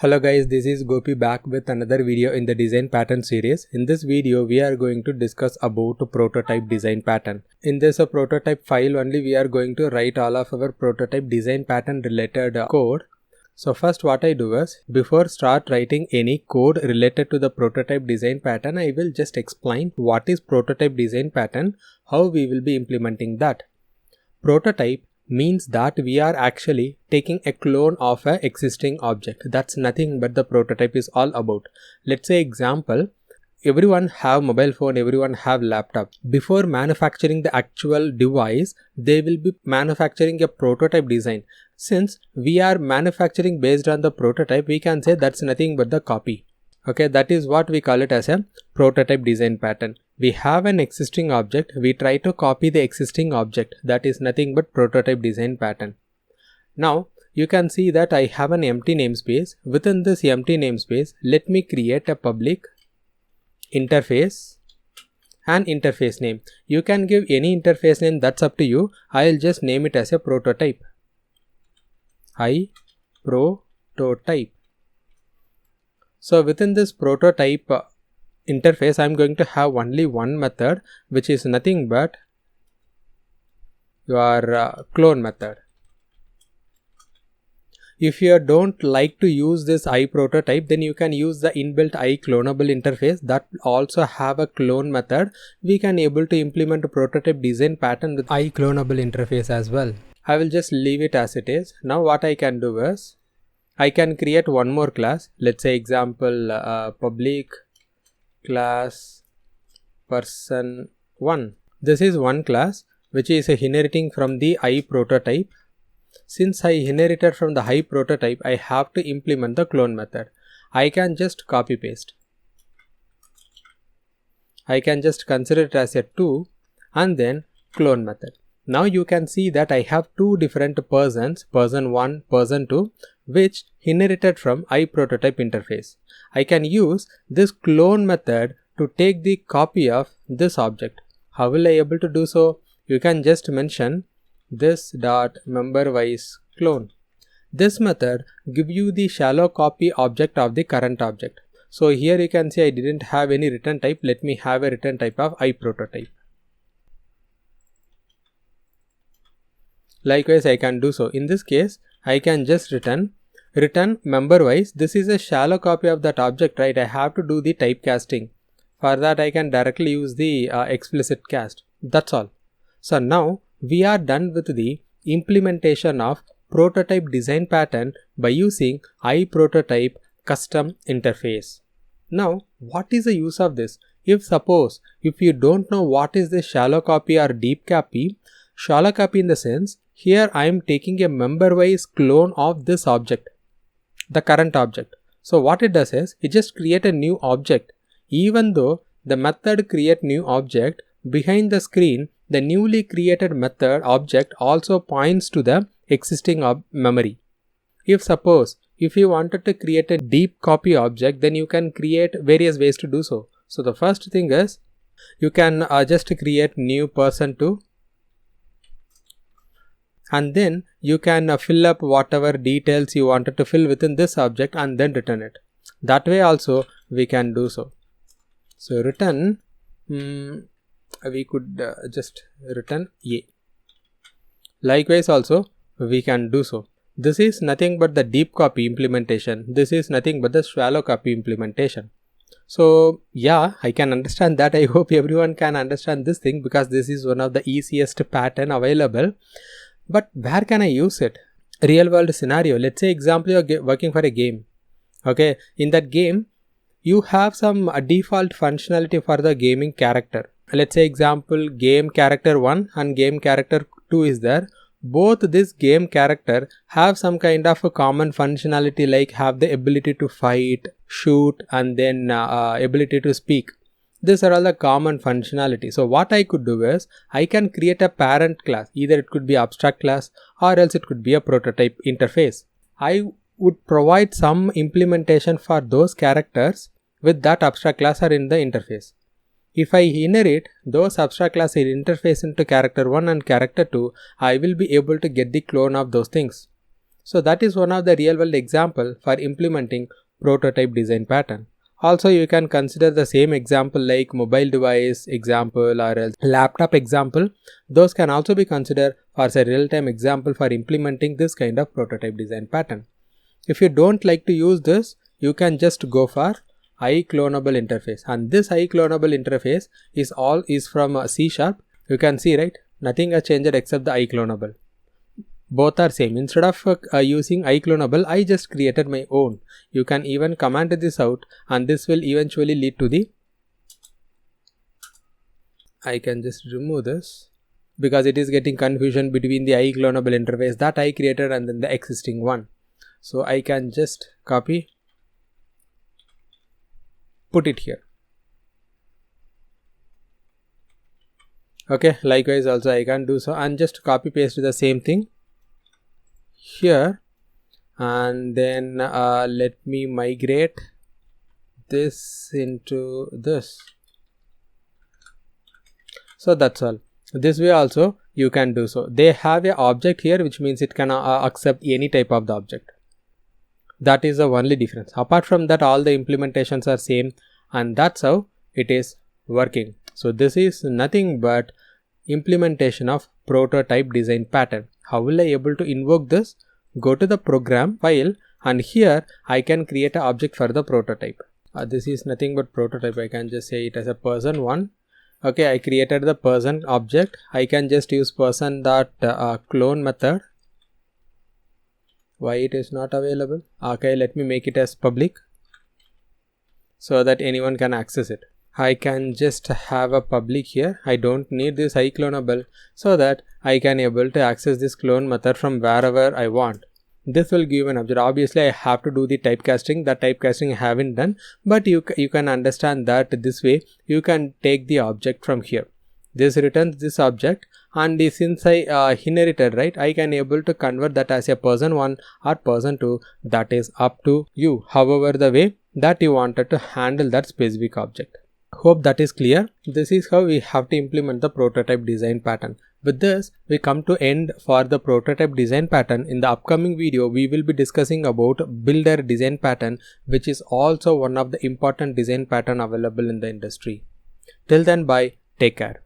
Hello guys, this is Gopi back with another video in the design pattern series. In this video, we are going to discuss about prototype design pattern. In this prototype file only, we are going to write all of our prototype design pattern related code. So first what I do is, before start writing any code related to the prototype design pattern, I will just explain what is prototype design pattern, how we will be implementing that. Prototype means that we are actually taking a clone of an existing object. That's nothing but the prototype is all about. Let's say example, everyone have mobile phone, everyone have laptop. Before manufacturing the actual device, they will be manufacturing a prototype design. Since we are manufacturing based on the prototype, we can say that's nothing but the copy. Okay, that is what we call it as a prototype design pattern. We have an existing object, we try to copy the existing object, that is nothing but prototype design pattern. Now, you can see that I have an empty namespace. Within this empty namespace, let me create a public interface and interface name. You can give any interface name, that's up to you. I'll just name it as a prototype. Prototype. So within this prototype interface, I'm going to have only one method, which is nothing but your clone method. If you don't like to use this iPrototype, then you can use the inbuilt iClonable interface that also have a clone method. We can able to implement a prototype design pattern with iClonable interface as well. I will just leave it as it is. Now what I can do is, I can create one more class. Let's say example public class person1. This is one class which is inheriting from the iPrototype. Since I inherited from the iPrototype, I have to implement the clone method. I can just copy paste. I can just consider it as a 2 and then clone method. Now you can see that I have two different persons, person 1, person 2, which inherited from iPrototype interface. I can use this clone method to take the copy of this object. How will I able to do so? You can just mention this dot memberwise clone. This method give you the shallow copy object of the current object. So here you can see I didn't have any return type. Let me have a return type of iPrototype. Likewise, I can do so. In this case, I can just return memberwise. This is a shallow copy of that object, right? I have to do the typecasting. For that, I can directly use the explicit cast. That's all. So now we are done with the implementation of prototype design pattern by using iPrototype custom interface. Now, what is the use of this? If you don't know what is the shallow copy or deep copy, shallow copy in the sense, here I am taking a member-wise clone of this object, the current object. So what it does is, it just create a new object. Even though the method create new object, behind the screen, the newly created method object also points to the existing memory. If you wanted to create a deep copy object, then you can create various ways to do so. So the first thing is, you can just create new person 2. And then you can fill up whatever details you wanted to fill within this object and then return it. That way also we can do so. So return, we could just return A. Likewise also we can do so. This is nothing but the deep copy implementation. This is nothing but the shallow copy implementation. So yeah, I can understand that. I hope everyone can understand this thing because this is one of the easiest pattern available. But where can I use it? Real world scenario. Let's say example, you are working for a game. Okay, in that game, you have some default functionality for the gaming character. Let's say example, game character 1 and game character 2 is there. Both this game character have some kind of a common functionality, like have the ability to fight, shoot, and then ability to speak. These are all the common functionality. So what I could do is, I can create a parent class. Either it could be abstract class or else it could be a prototype interface. I would provide some implementation for those characters with that abstract class or in the interface. If I inherit those abstract class interface into character 1 and character 2, I will be able to get the clone of those things. So that is one of the real world example for implementing prototype design pattern. Also, you can consider the same example like mobile device example or else laptop example. Those can also be considered as a real-time example for implementing this kind of prototype design pattern. If you don't like to use this, you can just go for iClonable interface, and this iClonable interface is from C#. You can see, right? Nothing has changed except the iClonable. Both are same. Instead of using iClonable, I just created my own. You can even comment this out, and this will eventually lead to the, I can just remove this because it is getting confusion between the iClonable interface that I created and then the existing one. So I can just copy, put it here. Okay, likewise also I can do so, and just copy paste the same thing here, and then let me migrate this into this. So that's all. This way also you can do so. They have a object here, which means it can accept any type of the object. That is the only difference. Apart from that, all the implementations are same, and that's how it is working. So this is nothing but implementation of prototype design pattern. How will I able to invoke this? Go to the program file, and here I can create an object for the prototype. This is nothing but prototype. I can just say it as a person1. Okay, I created the person object. I can just use person.clone method. Why it is not available? Okay, let me make it as public so that anyone can access it. I can just have a public here. I don't need this iClonable, so that I can able to access this clone method from wherever I want. This will give an object. Obviously, I have to do the typecasting. That typecasting I haven't done, but you can understand that this way you can take the object from here. This returns this object, and since I inherited, right, I can able to convert that as a person1 or person2. That is up to you. However, the way that you wanted to handle that specific object. Hope that is clear. This is how we have to implement the prototype design pattern. With this, we come to end for the prototype design pattern. In the upcoming video, we will be discussing about builder design pattern, which is also one of the important design pattern available in the industry. Till then, bye. Take care.